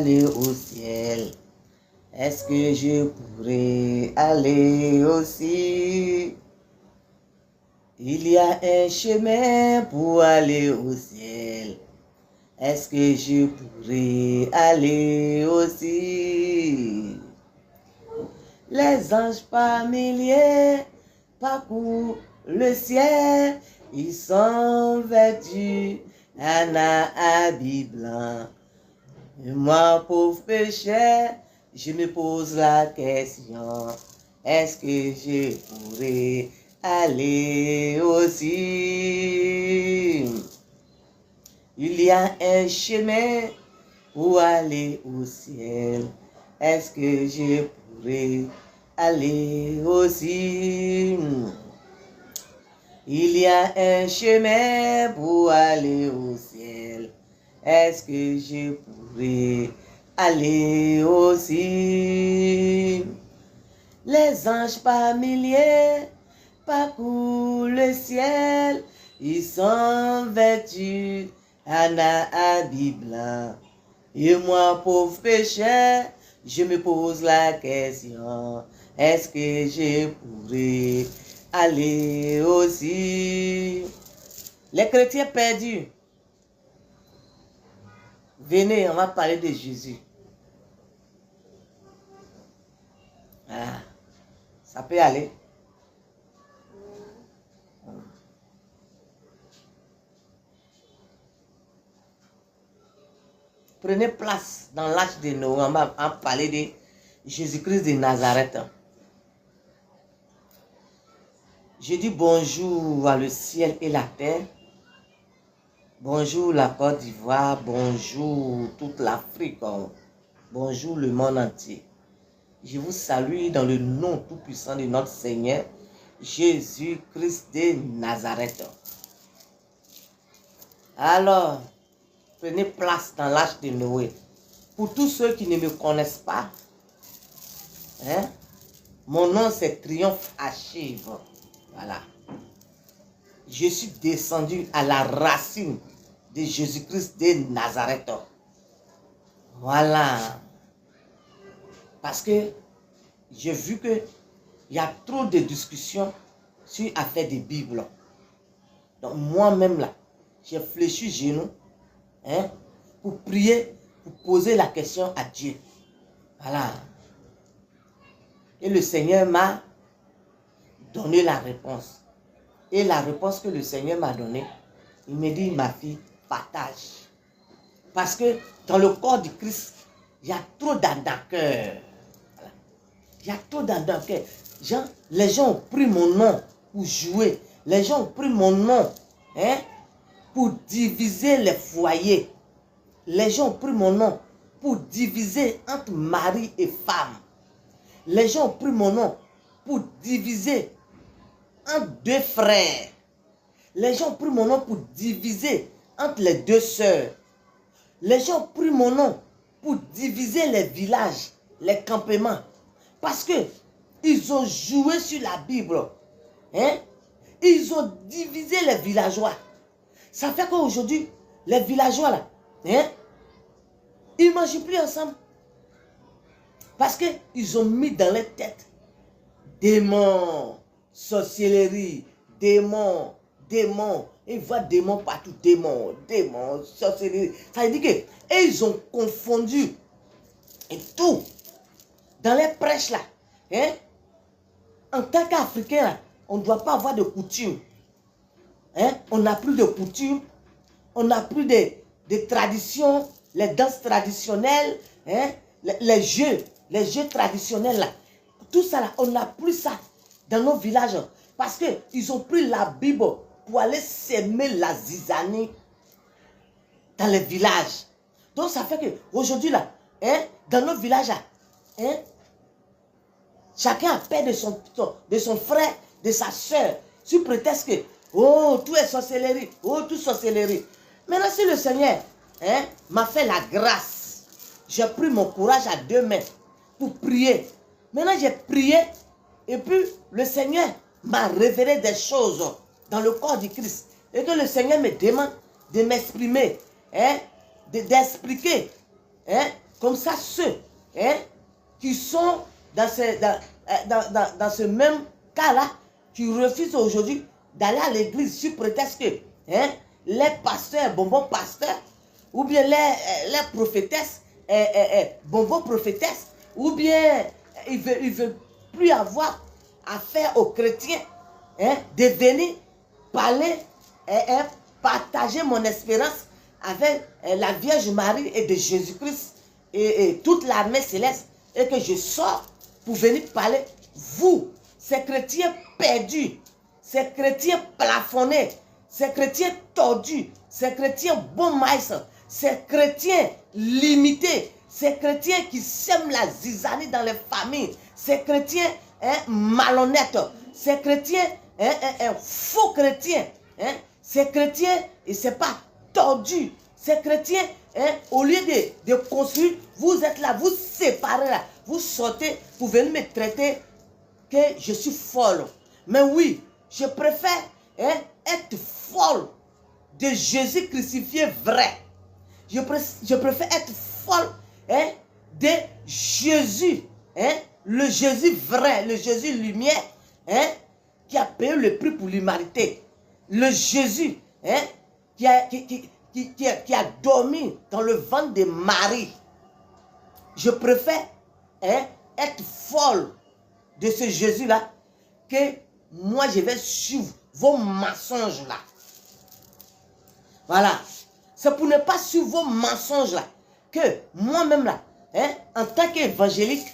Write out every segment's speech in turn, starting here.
aller au ciel? Est-ce que je pourrais aller aussi? Il y a un chemin pour aller au ciel. Est-ce que je pourrais aller aussi? Les anges par milliers parcourent le ciel. Ils sont vêtus d'un habit blanc. Et moi, pauvre pécheur, je me pose la question. Est-ce que je pourrais aller aussi? Il y a un chemin pour aller au ciel. Est-ce que je pourrais aller aussi? Il y a un chemin pour aller au ciel. Est-ce que je pourrais aller aussi? Les anges par milliers parcourent le ciel. Ils sont vêtus d'un habit blanc. Et moi, pauvre pécheur, je me pose la question. Est-ce que je pourrais aller aussi? Les chrétiens perdus. Venez, on va parler de Jésus. Ah, ça peut aller. Prenez place dans l'âge de Noé. On va parler de Jésus-Christ de Nazareth. Je dis bonjour à le ciel et la terre. Bonjour la Côte d'Ivoire. Bonjour toute l'Afrique. Bonjour le monde entier. Je vous salue dans le nom tout-puissant de notre Seigneur Jésus-Christ de Nazareth. Alors, prenez place dans l'âge de Noé. Pour tous ceux qui ne me connaissent pas, mon nom c'est Triomphe Archive. Voilà. Je suis descendu à la racine de Jésus-Christ de Nazareth. Voilà. Parce que j'ai vu qu'il y a trop de discussions sur l'affaire des Bibles. Donc moi-même là, j'ai fléchi genoux pour prier, pour poser la question à Dieu. Voilà. Et le Seigneur m'a donné la réponse. Et la réponse que le Seigneur m'a donnée, il me dit, ma fille, partage. Parce que dans le corps du Christ, il y a trop d'arnaqueurs. Voilà. Il y a trop d'arnaqueurs. Les gens ont pris mon nom pour jouer. Les gens ont pris mon nom pour diviser les foyers. Les gens ont pris mon nom pour diviser entre mari et femme. Les gens ont pris mon nom pour diviser entre deux frères. Les gens ont pris mon nom pour diviser entre les deux sœurs. Les gens ont pris mon nom pour diviser les villages, les campements. Parce que ils ont joué sur la Bible. Ils ont divisé les villageois. Ça fait qu'aujourd'hui, les villageois là, ils ne mangent plus ensemble. Parce qu'ils ont mis dans les têtes démons, sorcellerie, démons. Ils voient démons partout, démons, sorcellerie. Ça veut dire que et ils ont confondu et tout. Dans les prêches là, en tant qu'Africain là, on ne doit pas avoir de coutume. On n'a plus de coutume, on n'a plus de traditions, les danses traditionnelles, les jeux traditionnels là. Tout ça là, on n'a plus ça dans nos villages. Parce qu'ils ont pris la Bible pour aller s'aimer la zizanie dans les villages. Donc ça fait qu'aujourd'hui là, dans nos villages là, chacun a peur de son frère, de sa soeur, sous prétexte que, oh, tout est sorcellerie, oh, tout sorcellerie. Maintenant, si le Seigneur m'a fait la grâce, j'ai pris mon courage à deux mains pour prier. Maintenant, j'ai prié et puis le Seigneur m'a révélé des choses dans le corps du Christ. Et que le Seigneur me demande de m'exprimer, d'expliquer Comme ça, ceux qui sont dans ce même cas-là, qui refusent aujourd'hui d'aller à l'église sur prétexte que les pasteurs, bonbons pasteurs, ou bien les prophétesses, bonbons prophétesses, ou bien ils veulent plus avoir affaire aux chrétiens, de venir parler partager mon espérance avec la Vierge Marie et de Jésus-Christ et toute l'armée céleste, et que je sors pour venir parler, vous, ces chrétiens perdus, ces chrétiens plafonnés, ces chrétiens tordus, ces chrétiens bon maïs, ces chrétiens limités, ces chrétiens qui sèment la zizanie dans les familles, ces chrétiens malhonnêtes, ces chrétiens faux chrétiens, ces chrétiens, et c'est pas tordu, ces chrétiens, au lieu de construire, vous êtes là, vous séparez là, vous sortez pour venir me traiter que je suis folle. Mais oui, je préfère être folle de Jésus crucifié vrai. Je préfère être folle de Jésus, le Jésus vrai, le Jésus lumière, qui a payé le prix pour l'humanité. Le Jésus qui a dormi dans le ventre de Marie. Je préfère être folle de ce Jésus-là que moi je vais suivre vos mensonges là. Voilà. C'est pour ne pas suivre vos mensonges là que moi-même là, en tant qu'évangélique,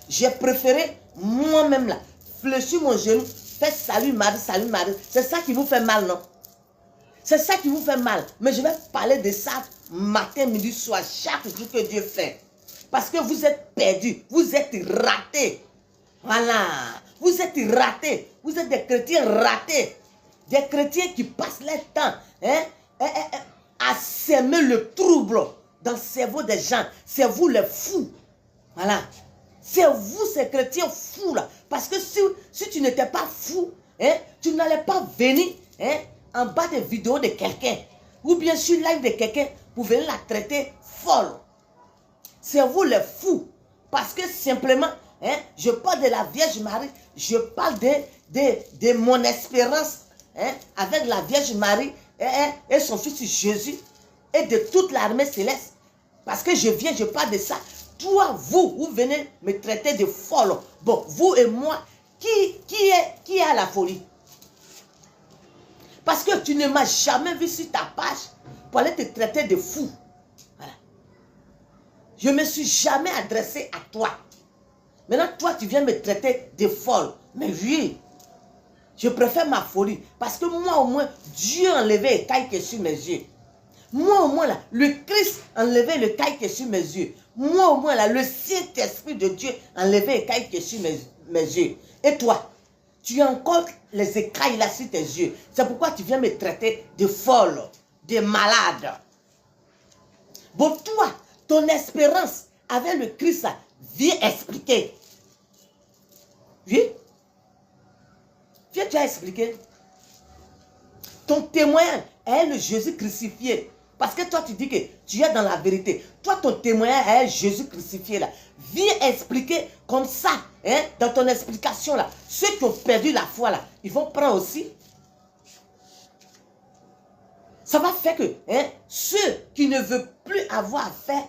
j'ai préféré moi-même là, fléchir mon genou, faire salut Marie, salut Marie. C'est ça qui vous fait mal, non? C'est ça qui vous fait mal. Mais je vais parler de ça matin, midi, soir, chaque jour que Dieu fait. Parce que vous êtes perdus, vous êtes ratés. Voilà. Vous êtes ratés. Vous êtes des chrétiens ratés. Des chrétiens qui passent leur temps à s'aimer le trouble dans le cerveau des gens. C'est vous les fous. Voilà. C'est vous ces chrétiens fous là. Parce que si tu n'étais pas fou, tu n'allais pas venir en bas des vidéos de quelqu'un. Ou bien sur live de quelqu'un pour venir la traiter folle. C'est vous les fous. Parce que simplement, je parle de la Vierge Marie. Je parle de mon espérance avec la Vierge Marie et son fils Jésus et de toute l'armée céleste. Parce que je parle de ça. Toi, vous venez me traiter de folle. Bon, vous et moi, qui est à la folie? Parce que tu ne m'as jamais vu sur ta page pour aller te traiter de fou. Voilà. Je ne me suis jamais adressé à toi. Maintenant, toi, tu viens me traiter de folle. Mais oui, je préfère ma folie. Parce que moi, au moins, Dieu a enlevé le caille qui est sur mes yeux. Moi, au moins, là, le Christ a enlevé le caille qui est sur mes yeux. Moi, au moins, là, le Saint-Esprit de Dieu a enlevé le caille qui est sur mes yeux. Et toi, tu as encore les écailles là sur tes yeux. C'est pourquoi tu viens me traiter de folle, de malade. Bon, toi, ton espérance avec le Christ, là, viens expliquer. Oui? Viens, tu as expliqué. Ton témoignage est le Jésus crucifié. Parce que toi, tu dis que tu es dans la vérité. Toi, ton témoignage est Jésus crucifié là. Viens expliquer comme ça, dans ton explication là. Ceux qui ont perdu la foi là, ils vont prendre aussi. Ça va faire que ceux qui ne veulent plus avoir affaire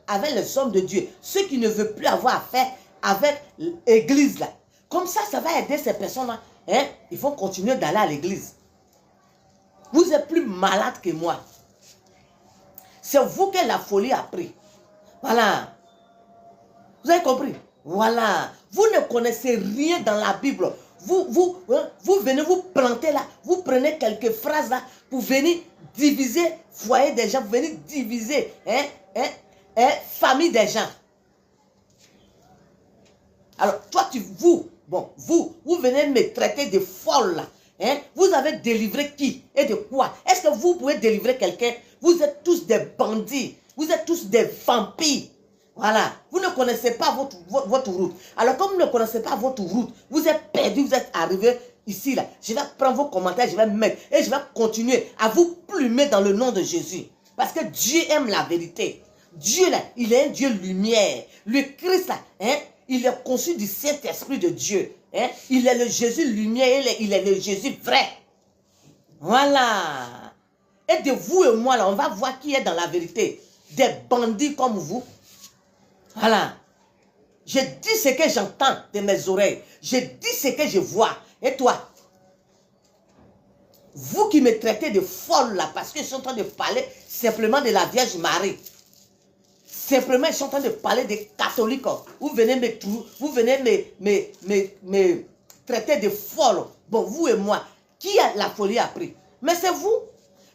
avec les hommes de Dieu, ceux qui ne veulent plus avoir affaire avec l'église là, comme ça, ça va aider ces personnes là. Ils vont continuer d'aller à l'église. Vous êtes plus malade que moi. C'est vous que la folie a pris. Voilà. Vous avez compris? Voilà. Vous ne connaissez rien dans la Bible. Vous venez vous planter là. Vous prenez quelques phrases là pour venir diviser foyer des gens. Pour venir diviser famille des gens. Alors, toi, vous venez me traiter de folle là. Vous avez délivré qui et de quoi? Est-ce que vous pouvez délivrer quelqu'un? Vous êtes tous des bandits. Vous êtes tous des vampires. Voilà. Vous ne connaissez pas votre route. Alors, comme vous ne connaissez pas votre route, vous êtes perdu, vous êtes arrivé ici, là. Je vais prendre vos commentaires, je vais mettre et je vais continuer à vous plumer dans le nom de Jésus. Parce que Dieu aime la vérité. Dieu, là, il est un Dieu lumière. Le Christ, là, hein, il est conçu du Saint-Esprit de Dieu. Hein. Il est le Jésus lumière, il est le Jésus vrai. Voilà. Et de vous et moi, là, on va voir qui est dans la vérité. Des bandits comme vous. Voilà. Je dis ce que j'entends de mes oreilles. Je dis ce que je vois. Et toi? Vous qui me traitez de folle là, parce que je suis en train de parler simplement de la Vierge Marie. Simplement, je suis en train de parler des catholiques. Vous venez me traiter de folle. Bon, vous et moi, qui a la folie a pris? Mais c'est vous.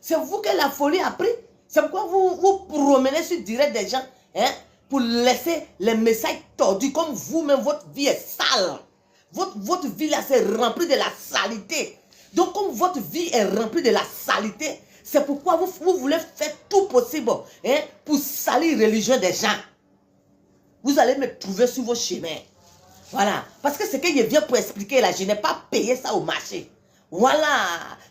C'est vous que la folie a pris. C'est pourquoi vous promenez sur direct des gens, hein, pour laisser les messages tordus, comme vous-même, votre vie est sale. Votre vie là, c'est rempli de la saleté. Donc, comme votre vie est remplie de la saleté, c'est pourquoi vous voulez faire tout possible, hein, pour salir la religion des gens. Vous allez me trouver sur vos chemins. Voilà. Parce que ce que je viens pour expliquer là, je n'ai pas payé ça au marché. Voilà.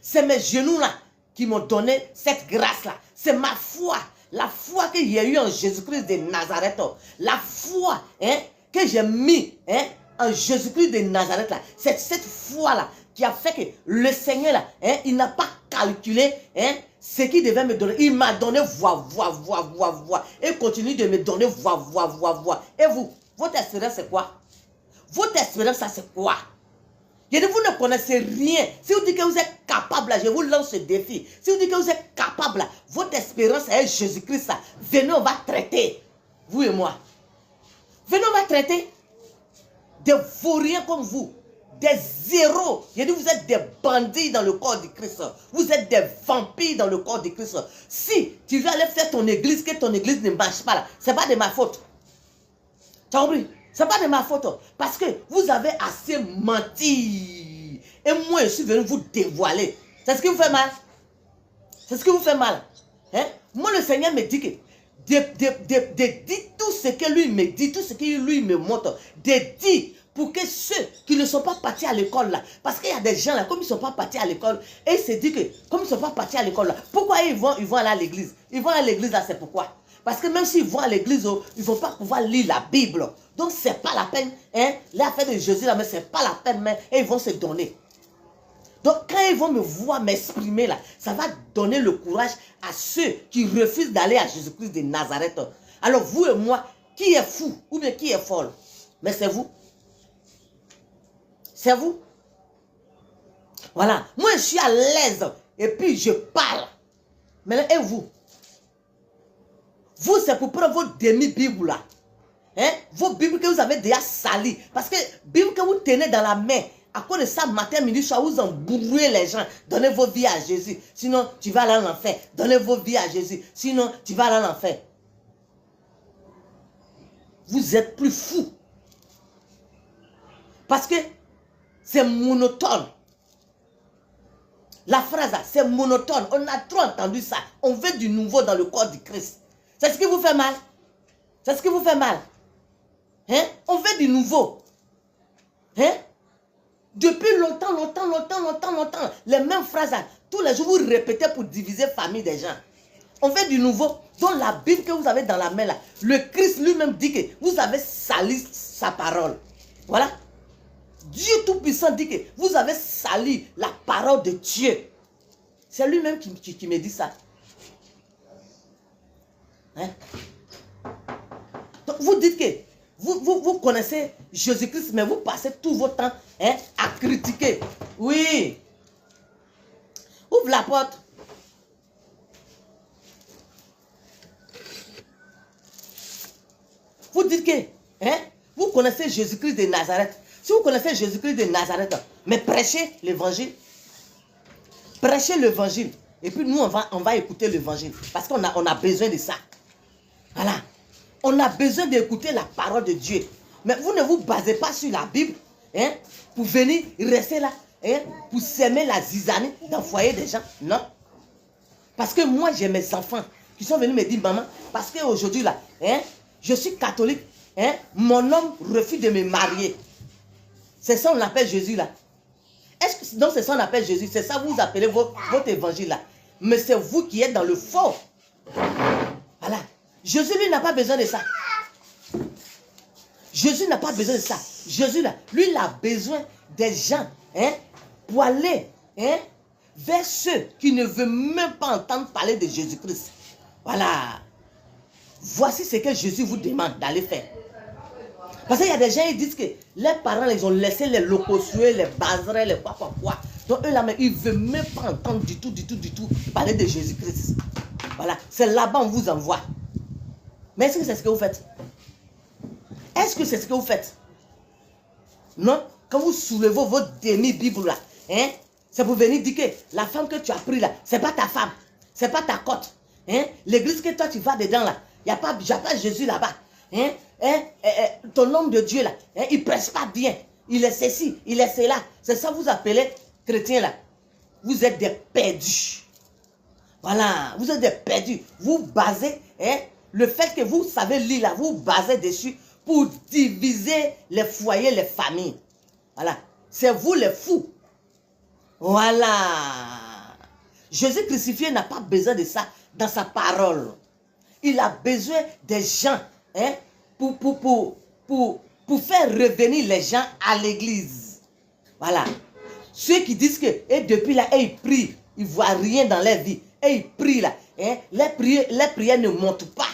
C'est mes genoux là qui m'ont donné cette grâce-là. C'est ma foi. La foi que j'ai eue en Jésus-Christ de Nazareth. La foi, hein, que j'ai mis, hein, en Jésus-Christ de Nazareth là. C'est cette foi-là qui a fait que le Seigneur là, hein, il n'a pas calculé, hein, ce qu'il devait me donner. Il m'a donné voix. Et continue de me donner voix. Et vous, votre espérance c'est quoi? Votre espérance ça c'est quoi? Je dis, vous ne connaissez rien. Si vous dites que vous êtes capable, là, je vous lance ce défi. Si vous dites que vous êtes capable, là, votre espérance est Jésus-Christ. Venez, on va traiter. Vous et moi. Venez, on va traiter des vauriens comme vous. Des zéros. Je dis, vous êtes des bandits dans le corps du Christ. Vous êtes des vampires dans le corps du Christ. Si tu veux aller faire ton église, que ton église ne marche pas là, ce n'est pas de ma faute. Tu as compris? Ce n'est pas de ma faute. Parce que vous avez assez menti. Et moi, je suis venu vous dévoiler. C'est ce qui vous fait mal. C'est ce qui vous fait mal. Hein? Moi, le Seigneur me dit que de dire tout ce que lui me dit, tout ce que lui me montre, de dire pour que ceux qui ne sont pas partis à l'école là, parce qu'il y a des gens là, comme ils ne sont pas partis à l'école, et ils se disent que comme ils ne sont pas partis à l'école là, pourquoi ils vont aller à l'église? Ils vont à l'église là, c'est pourquoi? Parce que même s'ils vont à l'église, ils ne vont pas pouvoir lire la Bible. Donc, ce n'est pas la peine. Hein? L'affaire de Jésus, là, mais ce n'est pas la peine. Mais ils vont se donner. Donc, quand ils vont me voir m'exprimer, là, ça va donner le courage à ceux qui refusent d'aller à Jésus-Christ de Nazareth. Alors, vous et moi, qui est fou ou bien qui est folle? Mais c'est vous. C'est vous. Voilà. Moi, je suis à l'aise. Et puis, je parle. Mais et vous? Vous, c'est pour prendre vos demi-bibles là. Hein? Vos bibles que vous avez déjà salies. Parce que Bible que vous tenez dans la main, à cause de ça, matin, midi, soir, vous embrouillez les gens. Donnez vos vies à Jésus. Sinon, tu vas aller en enfer. Donnez vos vies à Jésus. Sinon, tu vas aller en enfer. Vous êtes plus fous. Parce que c'est monotone. La phrase là, c'est monotone. On a trop entendu ça. On veut du nouveau dans le corps du Christ. C'est ce qui vous fait mal. C'est ce qui vous fait mal. Hein? On veut du nouveau. Hein? Depuis longtemps, les mêmes phrases, là, tous les jours, vous répétez pour diviser famille des gens. On veut du nouveau. Dans la Bible que vous avez dans la main, là, le Christ lui-même dit que vous avez sali sa parole. Voilà. Dieu Tout-Puissant dit que vous avez sali la parole de Dieu. C'est lui-même qui me dit ça. Hein? Donc vous dites que vous connaissez Jésus-Christ, mais vous passez tout votre temps, hein, à critiquer. Oui. Ouvre la porte. Vous dites que, hein, vous connaissez Jésus-Christ de Nazareth. Si vous connaissez Jésus-Christ de Nazareth, mais prêchez l'évangile. Prêchez l'évangile. Et puis nous, on va écouter l'évangile. Parce qu'on a besoin de ça. Voilà. On a besoin d'écouter la parole de Dieu. Mais vous ne vous basez pas sur la Bible, hein, pour venir rester là, hein, pour s'aimer la zizanie dans le foyer des gens. Non. Parce que moi, j'ai mes enfants qui sont venus me dire, maman, parce qu'aujourd'hui là, hein, je suis catholique, hein, mon homme refuse de me marier. C'est ça qu'on appelle Jésus là. Est-ce que donc c'est ça qu'on appelle Jésus? C'est ça que vous appelez votre évangile là. Mais c'est vous qui êtes dans le faux. Voilà. Jésus, lui, n'a pas besoin de ça. Jésus n'a pas besoin de ça. Jésus, là, lui, il a besoin des gens, hein, pour aller, hein, vers ceux qui ne veulent même pas entendre parler de Jésus-Christ. Voilà. Voici ce que Jésus vous demande d'aller faire. Parce qu'il y a des gens qui disent que les parents, ils ont laissé les locosués, les baserets, les quoi. Donc eux là, ils ne veulent même pas entendre du tout parler de Jésus-Christ. Voilà. C'est là-bas on vous envoie. Mais est-ce que c'est ce que vous faites? Est-ce que c'est ce que vous faites? Non? Quand vous soulevez votre demi-Bible là, hein, c'est pour venir dire que la femme que tu as pris là, c'est pas ta femme, c'est pas ta côte. Hein? L'église que toi tu vas dedans là, il n'y a pas Jésus là-bas. Hein? Ton homme de Dieu là, hein, il ne presse pas bien. Il est ceci, il est cela. C'est ça que vous appelez chrétiens là. Vous êtes des perdus. Voilà, vous êtes des perdus. Vous basez, hein, le fait que vous savez lire là, vous basez dessus pour diviser les foyers, les familles. Voilà. C'est vous les fous. Voilà. Jésus crucifié n'a pas besoin de ça dans sa parole. Il a besoin des gens, hein, pour faire revenir les gens à l'église. Voilà. Ceux qui disent que et depuis là, et ils prient, ils ne voient rien dans leur vie. Et ils prient là. Hein, les prières ne montent pas.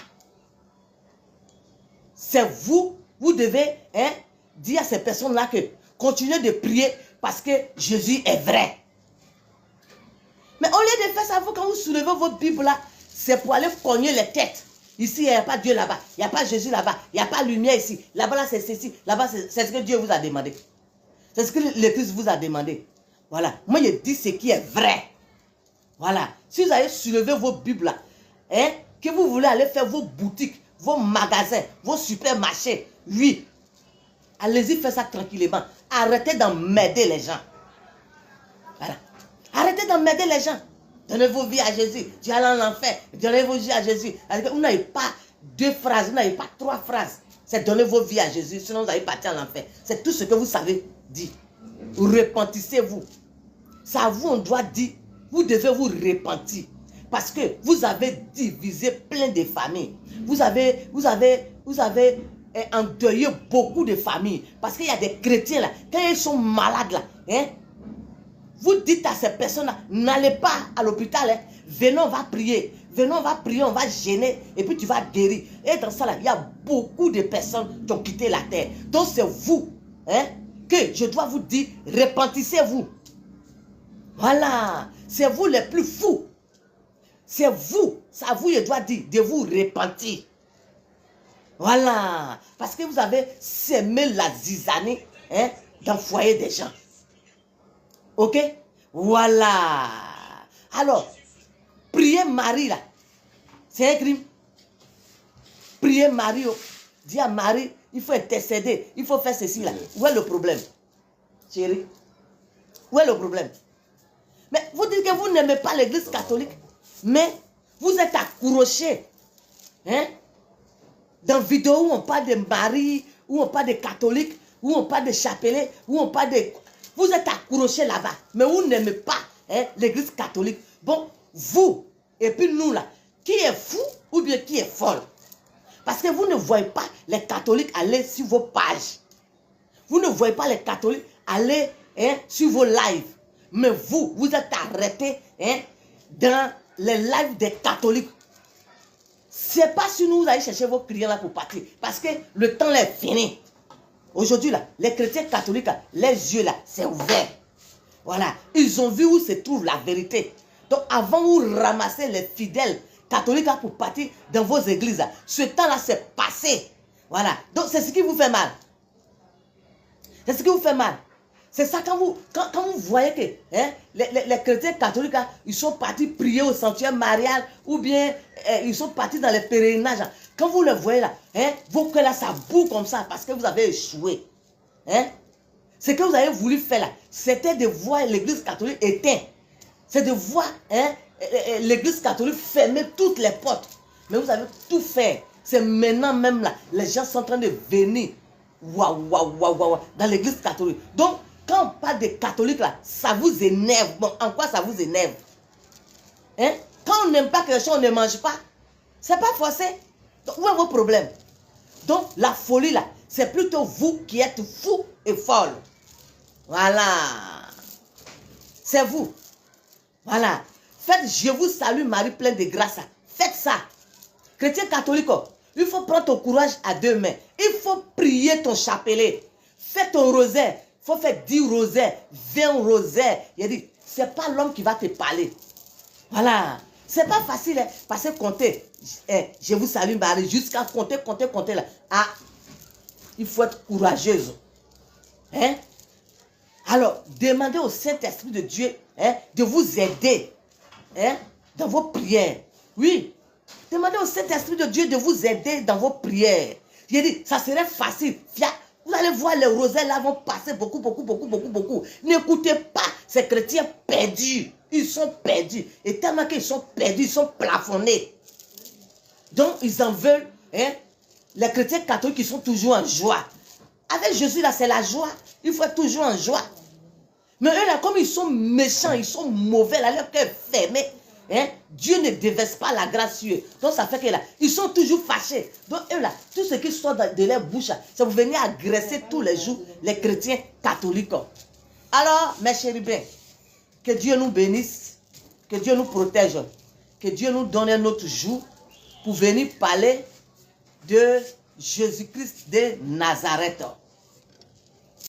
C'est vous devez, hein, dire à ces personnes-là que continuez de prier parce que Jésus est vrai. Mais au lieu de faire ça, vous, quand vous soulevez votre Bible là, c'est pour aller cogner les têtes. Ici, il n'y a pas Dieu là-bas, il n'y a pas Jésus là-bas, il n'y a pas lumière ici. Là-bas, là, c'est ceci, là-bas, c'est ce que Dieu vous a demandé. C'est ce que le Christ vous a demandé. Voilà. Moi, je dis ce qui est vrai. Voilà. Si vous allez soulever vos Bibles là, hein, que vous voulez aller faire vos boutiques, vos magasins, vos supermarchés, oui, allez-y, faites ça tranquillement. Arrêtez d'emmerder les gens. Voilà. Arrêtez d'emmerder les gens. Donnez vos vies à Jésus. Tu allez en enfer. Donnez vos vies à Jésus. Vous n'avez pas 2 phrases, vous n'avez pas 3 phrases. C'est donner vos vies à Jésus, sinon vous allez partir en enfer. C'est tout ce que vous savez dire. Repentissez-vous. C'est à vous on doit dire, vous devez vous repentir. Parce que vous avez divisé plein de familles. Vous avez endeuillé beaucoup de familles. Parce qu'il y a des chrétiens là, quand ils sont malades là, hein, vous dites à ces personnes-là, n'allez pas à l'hôpital, hein, venez, on va prier. Venez, on va prier, on va gêner, et puis tu vas guérir. Et dans ça là, il y a beaucoup de personnes qui ont quitté la terre. Donc c'est vous, hein, que je dois vous dire, repentissez-vous. Voilà, c'est vous les plus fous. C'est vous, c'est à vous je dois dire, de vous repentir. Voilà, parce que vous avez semé la zizanie, hein, dans le foyer des gens. Ok? Voilà. Alors, prier Marie là, c'est un crime. Prier Marie, dis à Marie, il faut intercéder, il faut faire ceci là. Où est le problème? Chérie, où est le problème? Mais vous dites que vous n'aimez pas l'église catholique, mais vous êtes accrochés, hein, dans une vidéo où on parle de Marie, où on parle de catholique, où on parle de chapelet, où on parle de... Vous êtes accrochés là-bas, mais vous n'aimez pas, hein, l'église catholique. Bon, vous, et puis nous là, qui est fou ou bien qui est folle? Parce que vous ne voyez pas les catholiques aller sur vos pages. Vous ne voyez pas les catholiques aller, hein, sur vos lives. Mais vous êtes arrêtés, hein, dans les lives des catholiques. C'est pas si vous allez chercher vos clients là pour partir. Parce que le temps est fini. Aujourd'hui, là, les chrétiens catholiques, là, les yeux là, c'est ouvert. Voilà. Ils ont vu où se trouve la vérité. Donc, avant vous ramassez les fidèles catholiques là, pour partir dans vos églises, là, ce temps-là, c'est passé. Voilà. Donc, c'est ce qui vous fait mal. C'est ce qui vous fait mal. C'est ça quand vous voyez que, hein, les chrétiens catholiques, là, ils sont partis prier au sanctuaire marial ou bien ils sont partis dans les pèlerinages. Là. Quand vous le voyez là, hein, vos cœurs là, ça boue comme ça parce que vous avez échoué. Hein? Ce que vous avez voulu faire là, c'était de voir l'église catholique éteinte. C'est de voir, hein, l'église catholique fermer toutes les portes. Mais vous avez tout fait. C'est maintenant même là, les gens sont en train de venir dans l'église catholique. Donc, quand on parle des catholiques là, ça vous énerve. Bon, en quoi ça vous énerve? Hein? Quand on n'aime pas quelque chose, on ne mange pas. C'est pas forcé. Donc, où est vos problèmes? Donc, la folie là, c'est plutôt vous qui êtes fou et folle. Voilà. C'est vous. Voilà. Faites, je vous salue Marie pleine de grâce. Faites ça. Chrétien catholique, il faut prendre ton courage à deux mains. Il faut prier ton chapelet. Fais ton rosaire. Il faut faire 10 rosaires, 20 rosaires. Il a dit, ce n'est pas l'homme qui va te parler. Voilà. C'est pas facile, hein, parce que compter, je vous salue Marie, jusqu'à compter là. Ah, il faut être courageuse. Hein? Alors, demandez au Saint-Esprit de Dieu, hein, de vous aider, hein, dans vos prières. Oui, demandez au Saint-Esprit de Dieu de vous aider dans vos prières. J'ai dit, ça serait facile. Vous allez voir, les rosaires là vont passer beaucoup. N'écoutez pas ces chrétiens perdus. Ils sont perdus. Et tellement qu'ils sont perdus, ils sont plafonnés. Donc, ils en veulent, hein, les chrétiens catholiques qui sont toujours en joie. Avec Jésus là, c'est la joie. Il faut être toujours en joie. Mais eux là, comme ils sont méchants, ils sont mauvais, là, leur cœur fermé. Hein? Dieu ne déverse pas la grâce sur eux. Donc ça fait que là, ils sont toujours fâchés. Donc eux là, tout ce qui sort de leur bouche, c'est vous venir agresser tous les jours les chrétiens catholiques. Alors, mes chéris bien, que Dieu nous bénisse, que Dieu nous protège, que Dieu nous donne un autre jour pour venir parler de Jésus-Christ de Nazareth.